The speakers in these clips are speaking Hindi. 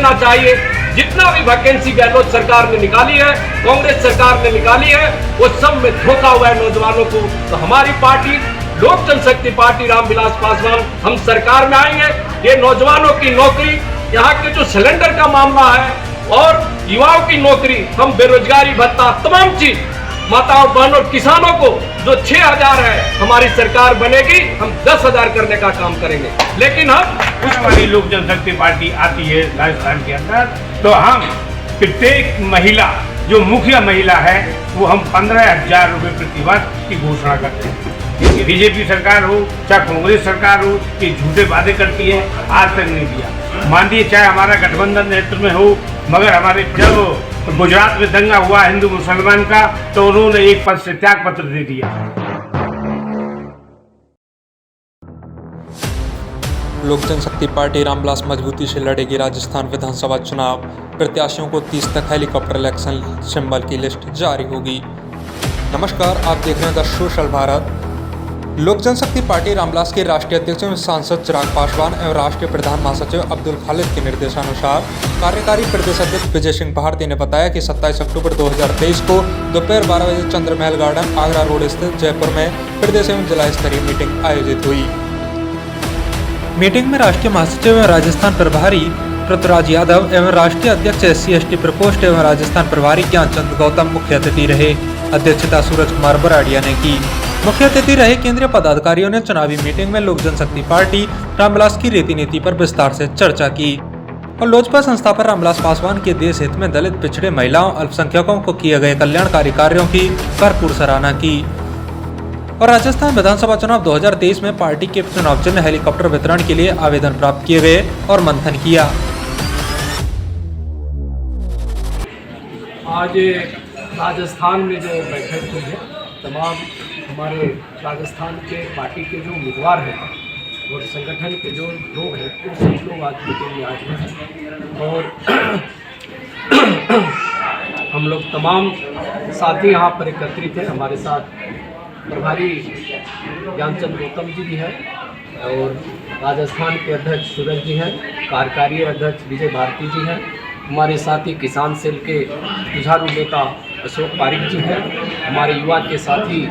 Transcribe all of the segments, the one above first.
देना चाहिए। जितना भी वैकेंसी गहलोत सरकार ने निकाली है, कांग्रेस सरकार ने निकाली है, वो सब में धोखा हुआ है नौजवानों को। तो हमारी पार्टी लोक जनशक्ति पार्टी रामविलास पासवान, हम सरकार में आएंगे। ये नौजवानों की नौकरी, यहाँ के जो सिलेंडर का मामला है और युवाओं की नौकरी, हम बेरोजगारी भत्ता, तमाम चीज, माताओं बहनों किसानों को जो 6,000 है, हमारी सरकार बनेगी, हम 10,000 करने का काम करेंगे। लेकिन हम हमारी लोक जनशक्ति पार्टी आती है राजस्थान के अंदर, तो हम प्रत्येक महिला, जो मुखिया महिला है, वो हम 15,000 रुपये प्रति वर्ष की घोषणा करते हैं। बीजेपी सरकार हो चाहे कांग्रेस सरकार हो, ये झूठे वादे करती है, आज तक नहीं दिया। माननीय चाहे हमारा गठबंधन नेतृत्व में हो, मगर हमारे जब गुजरात में दंगा हुआ हिंदू मुसलमान का, तो उन्होंने एक पद से त्याग पत्र दे दिया। लोक जनशक्ति पार्टी रामविलास मजबूती से लड़ेगी राजस्थान विधानसभा चुनाव। प्रत्याशियों को 30 तक हेलीकॉप्टर इलेक्शन सिंबल की लिस्ट जारी होगी। नमस्कार, आप देख रहे हैं द सोशल भारत। लोक जनशक्ति पार्टी रामविलास के राष्ट्रीय अध्यक्ष एवं सांसद चिराग पासवान एवं राष्ट्रीय प्रधान महासचिव अब्दुल खालिद के निर्देशानुसार कार्यकारी प्रदेश अध्यक्ष विजय सिंह भारती ने बताया कि 27 अक्टूबर 2023 को दोपहर 12 बजे चंद्रमहल गार्डन, आगरा रोड स्थित जयपुर में प्रदेश एवं जिला स्तरीय मीटिंग आयोजित हुई। मीटिंग में राष्ट्रीय महासचिव एवं राजस्थान प्रभारी पृथ्वीराज यादव एवं राष्ट्रीय अध्यक्ष SC/ST प्रकोष्ठ एवं राजस्थान प्रभारी ज्ञानचंद गौतम मुख्य अतिथि रहे। अध्यक्षता सूरज कुमार बराड़िया ने की। मुख्य अतिथि रहे केंद्रीय पदाधिकारियों ने चुनावी मीटिंग में लोक जनशक्ति पार्टी रामविलास की रीति नीति पर विस्तार से चर्चा की और लोजपा संस्थापक रामविलास पासवान के देश हित में दलित, पिछड़े, महिलाओं, अल्पसंख्यकों को किए गए कल्याणकारी कार्यों की भरपूर सराहना की और राजस्थान विधानसभा चुनाव 2023 में पार्टी के चुनाव चिन्ह हेलीकॉप्टर वितरण के लिए आवेदन प्राप्त किए गए और मंथन किया। आज राजस्थान में जो बैठक हुई है, तमाम हमारे राजस्थान के पार्टी के जो उम्मीदवार हैं और संगठन के जो लोग हैं, वो सब लोग आज मीटिंग में आए हैं और हम लोग तमाम साथी यहाँ पर एकत्रित हैं। हमारे साथ प्रभारी ज्ञानचंद गौतम जी भी हैं और राजस्थान के अध्यक्ष सूरज जी हैं, कार्यकारी अध्यक्ष विजय भारती जी हैं, हमारे साथी किसान सेल के जुझारू नेता अशोक पारिक जी हैं, हमारे युवा के साथी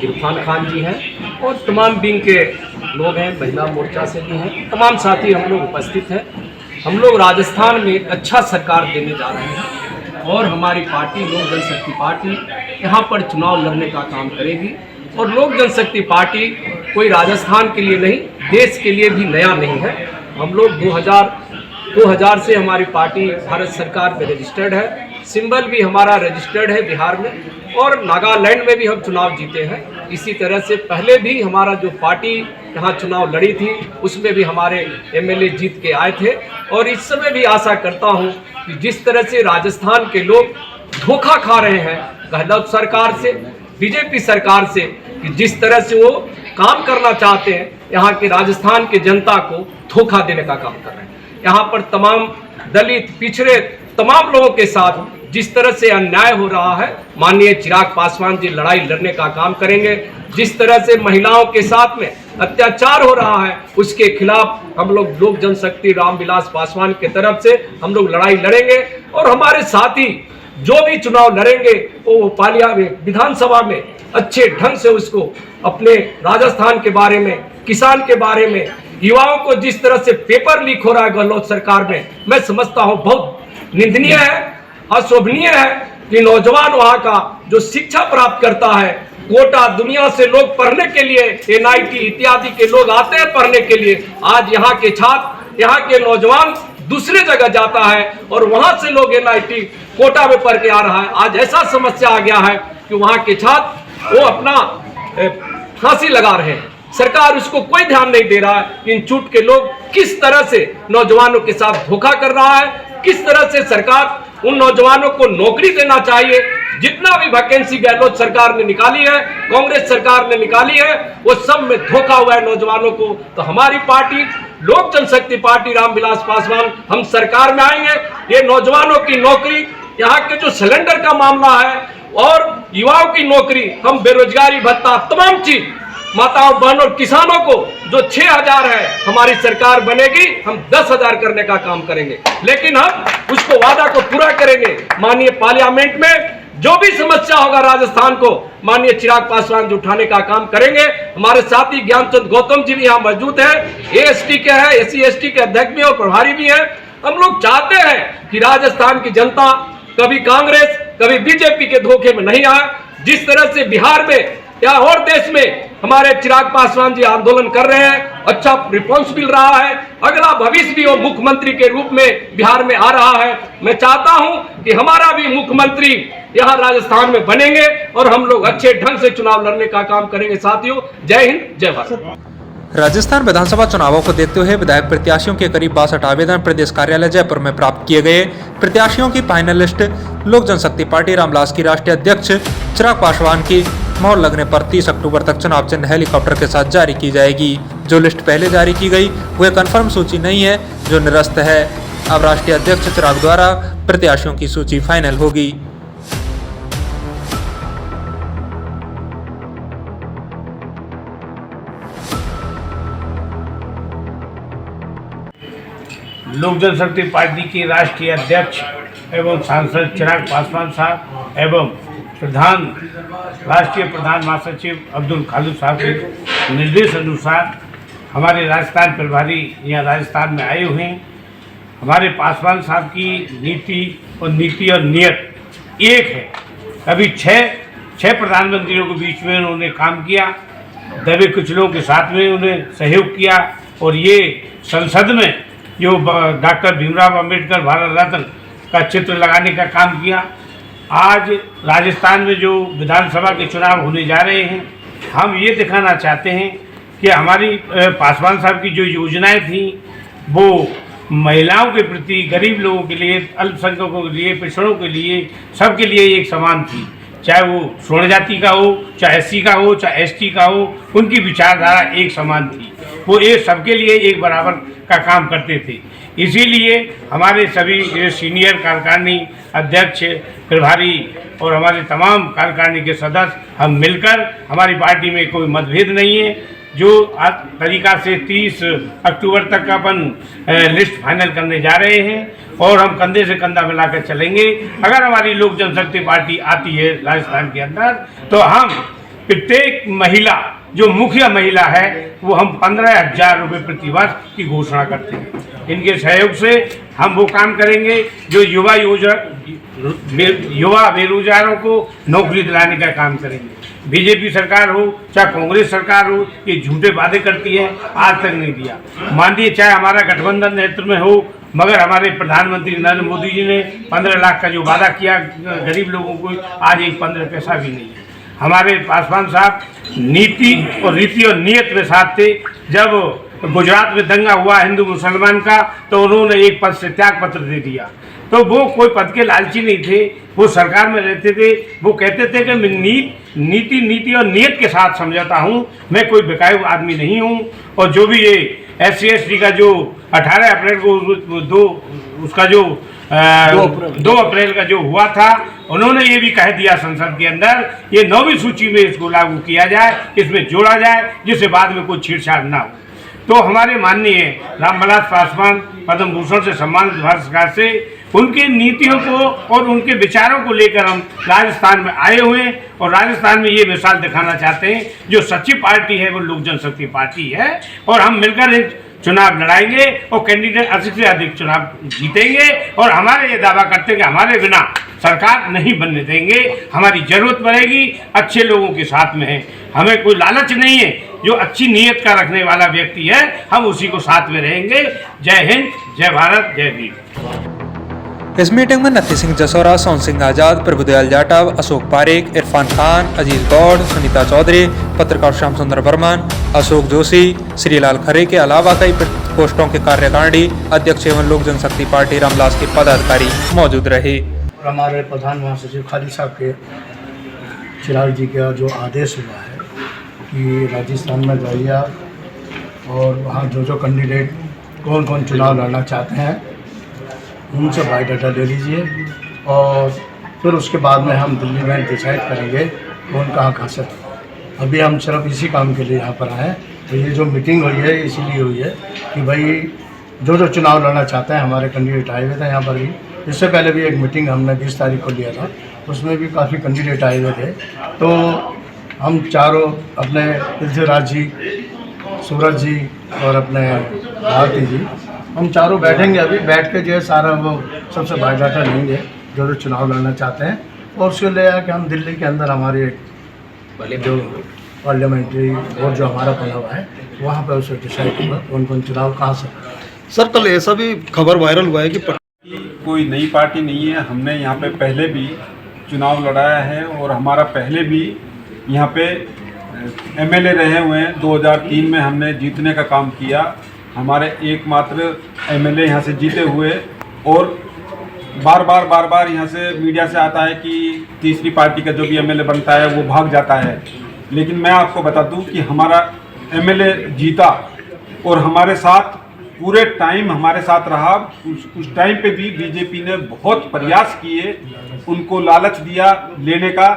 इरफान खान जी हैं और तमाम विंग के लोग हैं, महिला मोर्चा से भी हैं, तमाम साथी हम लोग उपस्थित हैं। हम लोग राजस्थान में अच्छा सरकार देने जा रहे हैं और हमारी पार्टी लोक जनशक्ति पार्टी यहाँ पर चुनाव लड़ने का काम करेगी। और लोक जनशक्ति पार्टी कोई राजस्थान के लिए नहीं, देश के लिए भी नया नहीं है। हम लोग 2000 से हमारी पार्टी भारत सरकार में रजिस्टर्ड है, सिंबल भी हमारा रजिस्टर्ड है बिहार में और नागालैंड में भी हम चुनाव जीते हैं। इसी तरह से पहले भी हमारा जो पार्टी यहाँ चुनाव लड़ी थी, उसमें भी हमारे MLA जीत के आए थे और इस समय भी आशा करता हूँ कि जिस तरह से राजस्थान के लोग धोखा खा रहे हैं गहलोत सरकार से, बीजेपी सरकार से, कि जिस तरह से वो काम करना चाहते हैं, यहाँ के राजस्थान के जनता को धोखा देने का काम कर रहे हैं। यहाँ पर तमाम दलित, पिछड़े, तमाम लोगों के साथ जिस तरह से अन्याय हो रहा है, माननीय चिराग पासवान जी लड़ाई लड़ने का काम करेंगे। जिस तरह से महिलाओं के साथ में अत्याचार हो रहा है, उसके खिलाफ हम लोग लोक जनशक्ति रामविलास पासवान के तरफ से हम लोग लड़ाई लड़ेंगे और हमारे साथी जो भी चुनाव लड़ेंगे वो पालिया में, विधानसभा में अच्छे ढंग से उसको अपने राजस्थान के बारे में, किसान के बारे में, युवाओं को जिस तरह से पेपर लीक हो रहा है गहलोत सरकार में, मैं समझता हूँ बहुत निंदनीय है, अशोभनीय है कि नौजवान वहाँ का जो शिक्षा प्राप्त करता है, कोटा दुनिया से लोग पढ़ने के लिए, NIT इत्यादि के लोग आते हैं पढ़ने के लिए, आज यहाँ के छात्र, यहाँ के नौजवान दूसरे जगह जाता है और वहाँ से लोग NIT कोटा में पढ़ के आ रहा है। आज ऐसा समस्या आ गया है कि वहाँ के छात्र वो अपना फांसी लगा रहे हैं, सरकार उसको कोई ध्यान नहीं दे रहा है। इन चूट के लोग किस तरह से नौजवानों के साथ धोखा कर रहा है, किस तरह से सरकार उन नौजवानों को नौकरी देना चाहिए। जितना भी वैकेंसी गहलोत सरकार ने निकाली है, कांग्रेस सरकार ने निकाली है, वो सब में धोखा हुआ है नौजवानों को। तो हमारी पार्टी लोक जनशक्ति पार्टी रामविलास पासवान, हम सरकार में आएंगे। ये नौजवानों की नौकरी, यहाँ के जो सिलेंडर का मामला है और युवाओं की नौकरी, हम बेरोजगारी भत्ता, तमाम चीज, माताओं बहनों और किसानों को जो 6,000 है, हमारी सरकार बनेगी हम 10,000 करने का काम करेंगे, लेकिन हम उसको वादा को पूरा करेंगे। माननीय पार्लियामेंट में जो भी समस्या होगा राजस्थान को माननीय चिराग पासवान जी उठाने का काम करेंगे। हमारे साथी ज्ञानचंद गौतम जी भी यहाँ मौजूद है, एएसटी के हैं, SC/ST के अध्यक्ष भी और प्रभारी भी हैं। हम लोग चाहते हैं कि राजस्थान की जनता कभी कांग्रेस कभी बीजेपी के धोखे में नहीं आए। जिस तरह से बिहार में या और देश में हमारे चिराग पासवान जी आंदोलन कर रहे हैं, अच्छा रिस्पॉन्स मिल रहा है। अगला भविष्य भी वो मुख्यमंत्री के रूप में बिहार में आ रहा है। मैं चाहता हूं कि हमारा भी मुख्यमंत्री यहाँ राजस्थान में बनेंगे और हम लोग अच्छे ढंग से चुनाव लड़ने का काम करेंगे। साथियों, जय हिंद, जय भारत। राजस्थान विधानसभा चुनावों को देखते हुए विधायक प्रत्याशियों के करीब 62 आवेदन प्रदेश कार्यालय जयपुर में प्राप्त किए गए। प्रत्याशियों की फाइनल लिस्ट लोक जनशक्ति पार्टी रामविलास की राष्ट्रीय अध्यक्ष चिराग पासवान की मोहर लगने पर 30 अक्टूबर तक चुनाव चिन्ह हेलीकॉप्टर के साथ जारी की जाएगी। जो लिस्ट पहले जारी की गई वह कन्फर्म सूची नहीं है, जो निरस्त है। अब राष्ट्रीय अध्यक्ष चिराग द्वारा प्रत्याशियों की सूची फाइनल होगी। लोक जनशक्ति पार्टी के राष्ट्रीय अध्यक्ष एवं सांसद चिराग पासवान साहब एवं राष्ट्रीय प्रधान महासचिव अब्दुल खालिद साहब के निर्देश अनुसार हमारे राजस्थान प्रभारी यहाँ राजस्थान में आए हुए हैं। हमारे पासवान साहब की नीति और नियत एक है। अभी छह प्रधानमंत्रियों के बीच में उन्होंने काम किया, दबे कुचलों के साथ में उन्हें सहयोग किया और ये संसद में जो डॉक्टर भीमराव अंबेडकर भारत रत्न का चित्र लगाने का काम किया। आज राजस्थान में जो विधानसभा के चुनाव होने जा रहे हैं, हम ये दिखाना चाहते हैं कि हमारी पासवान साहब की जो योजनाएं थी वो महिलाओं के प्रति, गरीब लोगों के लिए, अल्पसंख्यकों के लिए, पिछड़ों के लिए, सबके लिए एक समान थी। चाहे वो स्वर्ण जाति का हो, चाहे SC का हो, चाहे ST का हो, उनकी विचारधारा एक समान थी। वो एक सबके लिए एक बराबर का काम करते थे। इसीलिए हमारे सभी सीनियर कार्यकारिणी अध्यक्ष, प्रभारी और हमारे तमाम कार्यकारिणी के सदस्य हम मिलकर, हमारी पार्टी में कोई मतभेद नहीं है, जो तरीका से 30 अक्टूबर तक का अपन लिस्ट फाइनल करने जा रहे हैं और हम कंधे से कंधा मिलाकर चलेंगे। अगर हमारी लोक जनशक्ति पार्टी आती है राजस्थान के अंदर तो हम प्रत्येक महिला, जो मुखिया महिला है, वो हम 15,000 रुपये प्रति वर्ष की घोषणा करते हैं। इनके सहयोग से हम वो काम करेंगे जो युवा बेरोजगारों को नौकरी दिलाने का काम करेंगे। बीजेपी सरकार हो चाहे कांग्रेस सरकार हो, ये झूठे वादे करती है, आज तक नहीं दिया। माननीय चाहे हमारा गठबंधन नेतृत्व में हो, मगर हमारे प्रधानमंत्री नरेंद्र मोदी जी ने 15 लाख का जो वादा किया गरीब लोगों को, आज एक 15 पैसा भी नहीं है। हमारे पासवान साहब नीति और रीति और नियत में साथ थे। जब गुजरात में दंगा हुआ हिंदू मुसलमान का, तो उन्होंने एक पद से त्याग पत्र दे दिया। तो वो कोई पद के लालची नहीं थे, वो सरकार में रहते थे। वो कहते थे कि मैं नीति और नियत के साथ समझाता हूँ, मैं कोई बेकायू आदमी नहीं हूँ। और जो भी ये SC/ST का जो 18 अप्रैल को उसका जो 2 अप्रैल का जो हुआ था, उन्होंने ये भी कह दिया संसद के अंदर, ये 9वीं सूची में इसको लागू किया जाए, इसमें जोड़ा जाए, जिससे बाद में कोई छेड़छाड़ ना हो। तो हमारे माननीय रामविलास पासवान पद्म भूषण से सम्मानित भारत सरकार से उनकी नीतियों को और उनके विचारों को लेकर हम राजस्थान में आए हुए हैं और राजस्थान में ये मिसाल दिखाना चाहते हैं, जो सच्ची पार्टी है वो लोक जनशक्ति पार्टी है और हम मिलकर चुनाव लड़ाएंगे और कैंडिडेट अधिक से अधिक चुनाव जीतेंगे। और हमारे ये दावा करते हैं कि हमारे बिना सरकार नहीं बनने देंगे। हमारी जरूरत पड़ेगी अच्छे लोगों के साथ में है, हमें कोई लालच नहीं है। जो अच्छी नीयत का रखने वाला व्यक्ति है, हम उसी को साथ में रहेंगे। जय हिंद, जय भारत, जय वीर। इस मीटिंग में नथी सिंह जसौरा, सोन सिंह आजाद, प्रभुदयाल जाटव, अशोक पारेख, इरफान खान, अजीज गौड़, सुनीता चौधरी, पत्रकार श्याम सुंदर बर्मन, अशोक जोशी, श्रीलाल खरे के अलावा कई पोस्टों के कार्यकारिणी अध्यक्ष एवं लोक जनशक्ति पार्टी रामविलास के पदाधिकारी मौजूद रहे। हमारे प्रधान महासचिव खालिद साहब के चिराग जी का जो आदेश हुआ है कि राजस्थान में जाइए और वहाँ जो कैंडिडेट कौन कौन चुनाव लड़ना चाहते हैं उनसे बायोडाटा ले लीजिए और फिर उसके बाद में हम दिल्ली में डिसाइड करेंगे कौन कहाँ से अभी हम सिर्फ इसी काम के लिए यहाँ पर आए हैं। तो ये जो मीटिंग हुई है इसीलिए हुई है कि भाई जो जो चुनाव लड़ना चाहते हैं, हमारे कैंडिडेट आए हुए थे यहाँ पर भी। इससे पहले भी एक मीटिंग हमने 20 तारीख को लिया था, उसमें भी काफ़ी कैंडिडेट आए हुए थे। तो हम चारों अपने पृथ्वीराज जी, सूरज जी और अपने भारती जी, हम चारों बैठेंगे अभी, बैठ के जो है सारा वो सबसे बायोडाटा लेंगे जो जो चुनाव लड़ना चाहते हैं, और उसको ले आके हम दिल्ली के अंदर हमारे जो पार्लियामेंट्री वोट जो हमारा बना हुआ है वहाँ पर उसे डिसाइड होगा कौन कौन चुनाव कहाँ से। सर कल ऐसा भी खबर वायरल हुआ है कि कोई नई पार्टी नहीं है। हमने यहाँ पे पहले भी चुनाव लड़ाया है और हमारा पहले भी यहाँ पे एमएलए रहे हुए हैं। 2003 में हमने जीतने का काम किया, हमारे एकमात्र एमएलए यहाँ से जीते हुए। और बार बार यहाँ से मीडिया से आता है कि तीसरी पार्टी का जो भी एमएलए बनता है वो भाग जाता है, लेकिन मैं आपको बता दूं कि हमारा एमएलए जीता और हमारे साथ पूरे टाइम हमारे साथ रहा। उस टाइम पे भी बीजेपी ने बहुत प्रयास किए, उनको लालच दिया लेने का,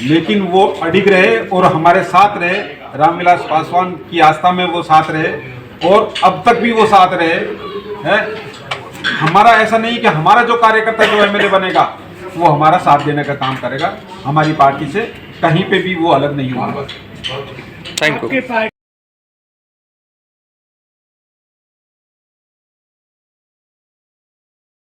लेकिन वो अडिग रहे और हमारे साथ रहे। रामविलास पासवान की आस्था में वो साथ रहे और अब तक भी वो साथ रहे हैं। हमारा ऐसा नहीं कि हमारा जो कार्यकर्ता जो एमएलए बनेगा वो हमारा साथ देने का काम करेगा, हमारी पार्टी से कहीं पे भी वो अलग नहीं होगा। Thank you.